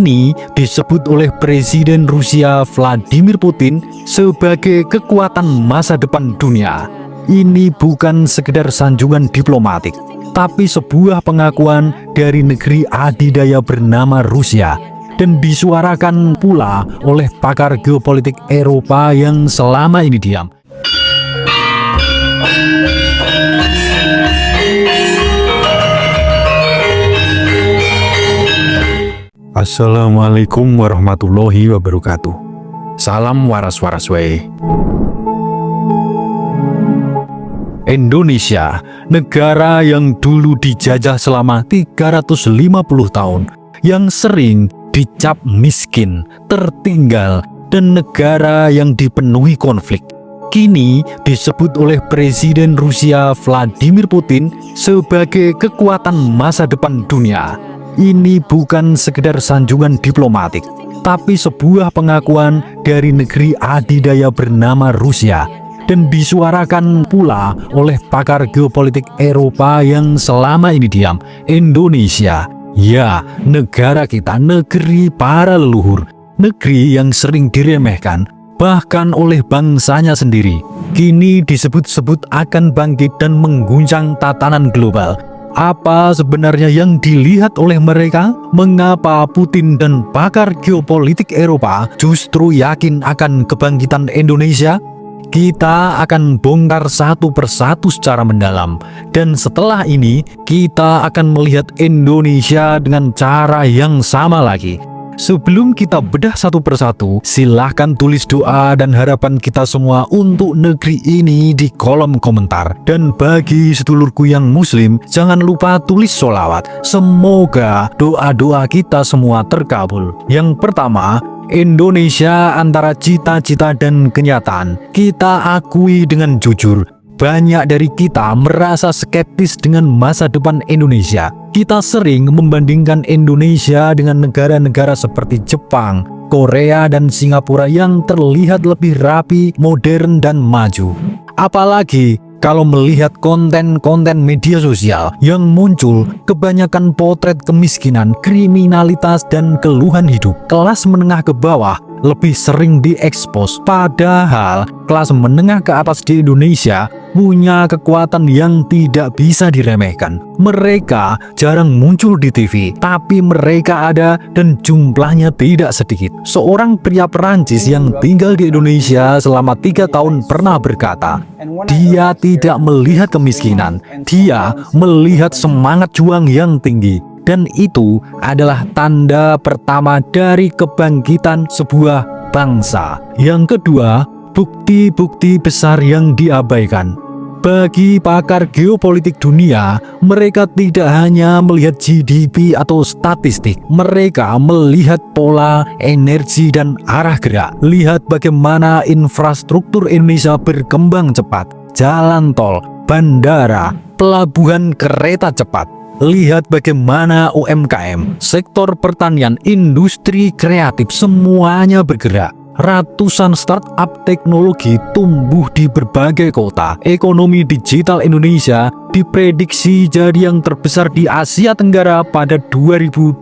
Ini disebut oleh Presiden Rusia Vladimir Putin sebagai kekuatan masa depan dunia. Ini bukan sekedar sanjungan diplomatik, tapi sebuah pengakuan dari negeri adidaya bernama Rusia, dan disuarakan pula oleh pakar geopolitik Eropa yang selama ini diam. Assalamualaikum warahmatullahi wabarakatuh. Salam waras-waras wae. Indonesia, negara yang dulu dijajah selama 350 tahun, yang sering dicap miskin, tertinggal, dan negara yang dipenuhi konflik, kini disebut oleh Presiden Rusia Vladimir Putin sebagai kekuatan masa depan dunia. Ini bukan sekedar sanjungan diplomatik, tapi sebuah pengakuan dari negeri adidaya bernama Rusia, dan disuarakan pula oleh pakar geopolitik Eropa yang selama ini diam. Indonesia, ya, negara kita, negeri para leluhur, negeri yang sering diremehkan bahkan oleh bangsanya sendiri, kini disebut-sebut akan bangkit dan mengguncang tatanan global. Apa sebenarnya yang dilihat oleh mereka? Mengapa Putin dan pakar geopolitik Eropa justru yakin akan kebangkitan Indonesia? Kita akan bongkar satu persatu secara mendalam, dan setelah ini kita akan melihat Indonesia dengan cara yang sama lagi. Sebelum kita bedah satu persatu, silahkan tulis doa dan harapan kita semua untuk negeri ini di kolom komentar. Dan bagi sedulurku yang muslim, jangan lupa tulis sholawat. Semoga doa-doa kita semua terkabul. Yang pertama, Indonesia antara cita-cita dan kenyataan. Kita akui dengan jujur, banyak dari kita merasa skeptis dengan masa depan Indonesia. Kita sering membandingkan Indonesia dengan negara-negara seperti Jepang, Korea, dan Singapura yang terlihat lebih rapi, modern, dan maju. Apalagi kalau melihat konten-konten media sosial yang muncul, kebanyakan potret kemiskinan, kriminalitas, dan keluhan hidup kelas menengah ke bawah lebih sering diekspos. Padahal kelas menengah ke atas di Indonesia punya kekuatan yang tidak bisa diremehkan. Mereka jarang muncul di TV, tapi mereka ada dan jumlahnya tidak sedikit. Seorang pria Perancis yang tinggal di Indonesia selama 3 tahun pernah berkata, dia tidak melihat kemiskinan, dia melihat semangat juang yang tinggi. Dan itu adalah tanda pertama dari kebangkitan sebuah bangsa. Yang kedua, bukti-bukti besar yang diabaikan. Bagi pakar geopolitik dunia, mereka tidak hanya melihat GDP atau statistik. Mereka melihat pola, energi, dan arah gerak. Lihat bagaimana infrastruktur Indonesia berkembang cepat. Jalan tol, bandara, pelabuhan kereta cepat. Lihat bagaimana UMKM, sektor pertanian, industri kreatif, semuanya bergerak. Ratusan startup teknologi tumbuh di berbagai kota. Ekonomi digital Indonesia diprediksi jadi yang terbesar di Asia Tenggara pada 2025.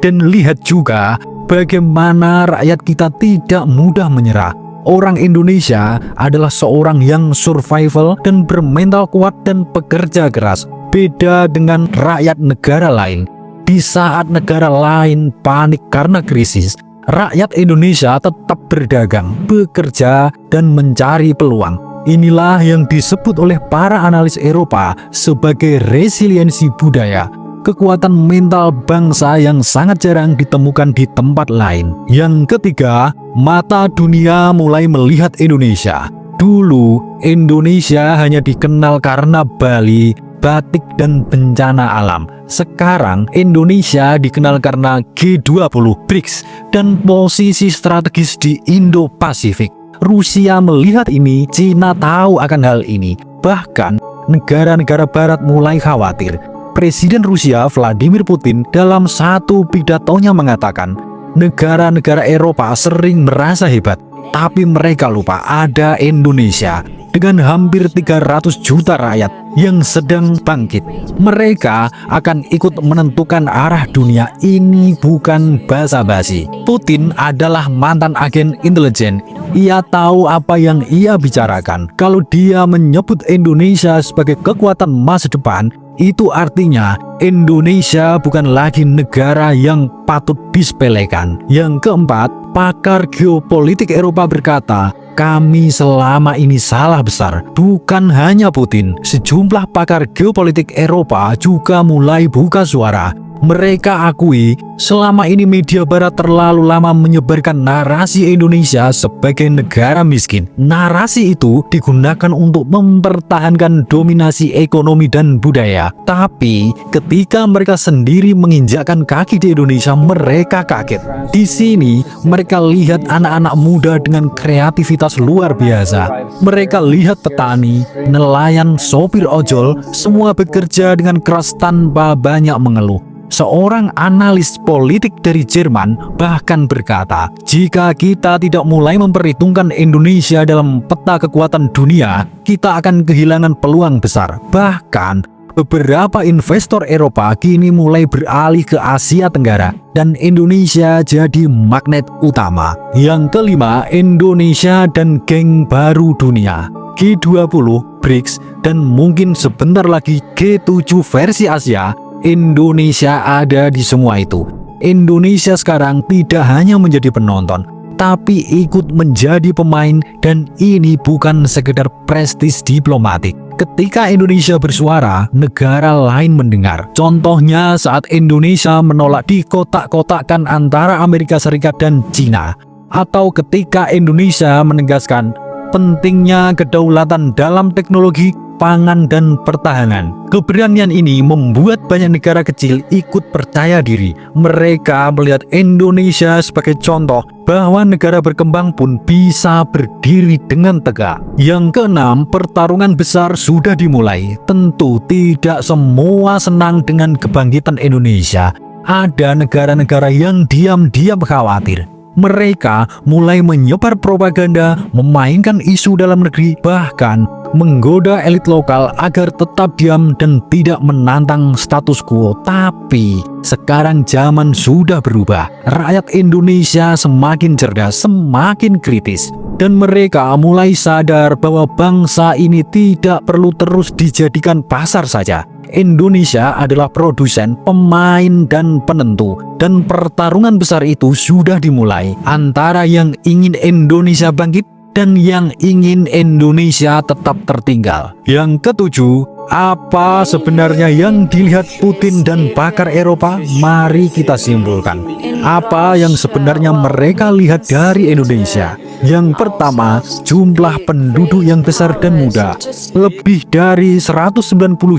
Dan lihat juga bagaimana rakyat kita tidak mudah menyerah. Orang Indonesia adalah seorang yang survival dan bermental kuat dan pekerja keras. Beda dengan rakyat negara lain. Di saat negara lain panik karena krisis, rakyat Indonesia tetap berdagang, bekerja, dan mencari peluang. Inilah yang disebut oleh para analis Eropa sebagai resiliensi budaya, kekuatan mental bangsa yang sangat jarang ditemukan di tempat lain. Yang ketiga, mata dunia mulai melihat Indonesia. Dulu, Indonesia hanya dikenal karena Bali, batik, dan bencana alam. Sekarang Indonesia dikenal karena G20, BRICS, dan posisi strategis di Indo-Pasifik. Rusia melihat ini, Cina tahu akan hal ini. Bahkan negara-negara barat mulai khawatir. Presiden Rusia Vladimir Putin dalam satu pidatonya mengatakan, negara-negara Eropa sering merasa hebat, tapi mereka lupa ada Indonesia. dengan hampir 300 juta rakyat yang sedang bangkit. Mereka akan ikut menentukan arah dunia. Ini bukan basa-basi. Putin adalah mantan agen intelijen. Ia tahu apa yang ia bicarakan. Kalau dia menyebut Indonesia sebagai kekuatan masa depan, itu artinya Indonesia bukan lagi negara yang patut disepelekan. Yang keempat, pakar geopolitik Eropa berkata, kami selama ini salah besar. Bukan hanya Putin, sejumlah pakar geopolitik Eropa juga mulai buka suara. Mereka akui selama ini media barat terlalu lama menyebarkan narasi Indonesia sebagai negara miskin. Narasi itu digunakan untuk mempertahankan dominasi ekonomi dan budaya. Tapi ketika mereka sendiri menginjakkan kaki di Indonesia, mereka kaget. Di sini mereka lihat anak-anak muda dengan kreativitas luar biasa. Mereka lihat petani, nelayan, sopir ojol, semua bekerja dengan keras tanpa banyak mengeluh. Seorang analis politik dari Jerman bahkan berkata, jika kita tidak mulai memperhitungkan Indonesia dalam peta kekuatan dunia, kita akan kehilangan peluang besar. Bahkan, beberapa investor Eropa kini mulai beralih ke Asia Tenggara dan Indonesia jadi magnet utama. Yang kelima, Indonesia dan geng baru dunia. G20, BRICS, dan mungkin sebentar lagi G7 versi Asia. Indonesia ada di semua itu. Indonesia sekarang tidak hanya menjadi penonton, tapi ikut menjadi pemain, dan ini bukan sekedar prestis diplomatik. Ketika Indonesia bersuara, negara lain mendengar. Contohnya saat Indonesia menolak dikotak-kotakkan antara Amerika Serikat dan Cina, atau ketika Indonesia menegaskan pentingnya kedaulatan dalam teknologi, pangan, dan pertahanan. Keberanian ini membuat banyak negara kecil ikut percaya diri. Mereka melihat Indonesia sebagai contoh bahwa negara berkembang pun bisa berdiri dengan tegak. Yang keenam, pertarungan besar sudah dimulai. Tentu tidak semua senang dengan kebangkitan Indonesia. Ada negara-negara yang diam-diam khawatir. Mereka mulai menyebar propaganda, memainkan isu dalam negeri, bahkan menggoda elit lokal agar tetap diam dan tidak menantang status quo. Tapi sekarang zaman sudah berubah. Rakyat Indonesia semakin cerdas, semakin kritis, dan mereka mulai sadar bahwa bangsa ini tidak perlu terus dijadikan pasar saja. Indonesia adalah produsen, pemain, dan penentu, dan pertarungan besar itu sudah dimulai antara yang ingin Indonesia bangkit dan yang ingin Indonesia tetap tertinggal. Yang ketujuh, apa sebenarnya yang dilihat Putin dan pakar Eropa? Mari kita simpulkan. Apa yang sebenarnya mereka lihat dari Indonesia? Yang pertama, jumlah penduduk yang besar dan muda. Lebih dari 190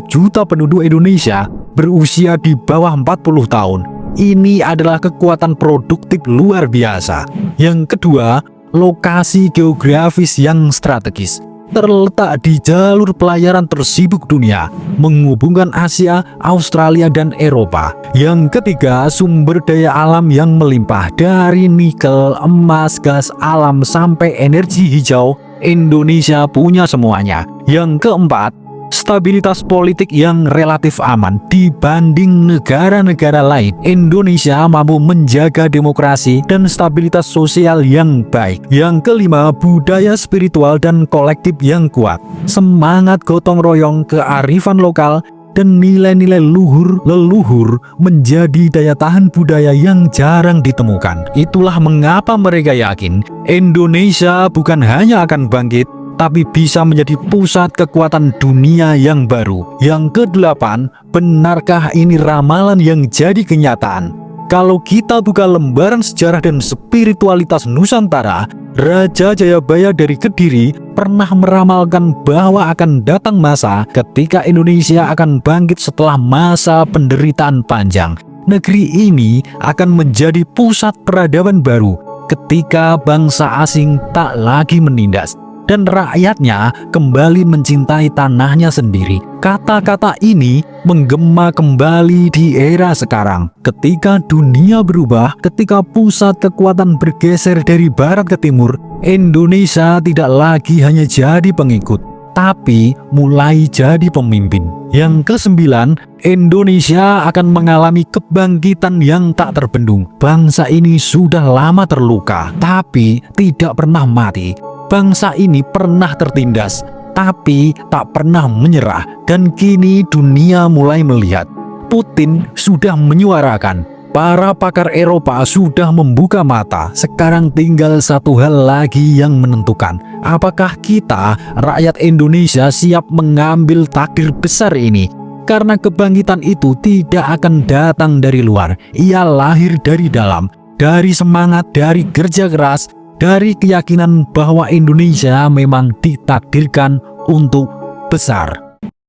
juta penduduk Indonesia berusia di bawah 40 tahun. Ini adalah kekuatan produktif luar biasa. Yang kedua, lokasi geografis yang strategis. Terletak di jalur pelayaran tersibuk dunia, menghubungkan Asia, Australia, dan Eropa. Yang ketiga, sumber daya alam yang melimpah. Dari nikel, emas, gas alam, sampai energi hijau, Indonesia punya semuanya. Yang keempat, stabilitas politik yang relatif aman dibanding negara-negara lain. Indonesia mampu menjaga demokrasi dan stabilitas sosial yang baik. Yang kelima, budaya spiritual dan kolektif yang kuat. Semangat gotong royong, kearifan lokal, dan nilai-nilai leluhur menjadi daya tahan budaya yang jarang ditemukan. Itulah mengapa mereka yakin Indonesia bukan hanya akan bangkit, tapi bisa menjadi pusat kekuatan dunia yang baru. Yang kedelapan, benarkah ini ramalan yang jadi kenyataan? Kalau kita buka lembaran sejarah dan spiritualitas Nusantara, Raja Jayabaya dari Kediri pernah meramalkan bahwa akan datang masa ketika Indonesia akan bangkit setelah masa penderitaan panjang. Negeri ini akan menjadi pusat peradaban baru ketika bangsa asing tak lagi menindas. dan rakyatnya kembali mencintai tanahnya sendiri. Kata-kata ini menggema kembali di era sekarang. Ketika dunia berubah, ketika pusat kekuatan bergeser dari barat ke timur, Indonesia tidak lagi hanya jadi pengikut, tapi mulai jadi pemimpin. Yang kesembilan, Indonesia akan mengalami kebangkitan yang tak terbendung. Bangsa ini sudah lama terluka, tapi tidak pernah mati. Bangsa ini pernah tertindas, tapi tak pernah menyerah. Dan kini dunia mulai melihat. Putin sudah menyuarakan. Para pakar Eropa sudah membuka mata. Sekarang tinggal satu hal lagi yang menentukan. Apakah kita, rakyat Indonesia, siap mengambil takdir besar ini? Karena kebangkitan itu tidak akan datang dari luar. Ia lahir dari dalam, dari semangat, dari kerja keras, dari keyakinan bahwa Indonesia memang ditakdirkan untuk besar.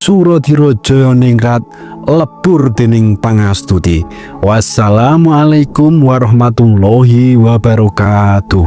Suradira Jaya Ningrat lebur dening pangastuti. Wassalamualaikum warahmatullahi wabarakatuh.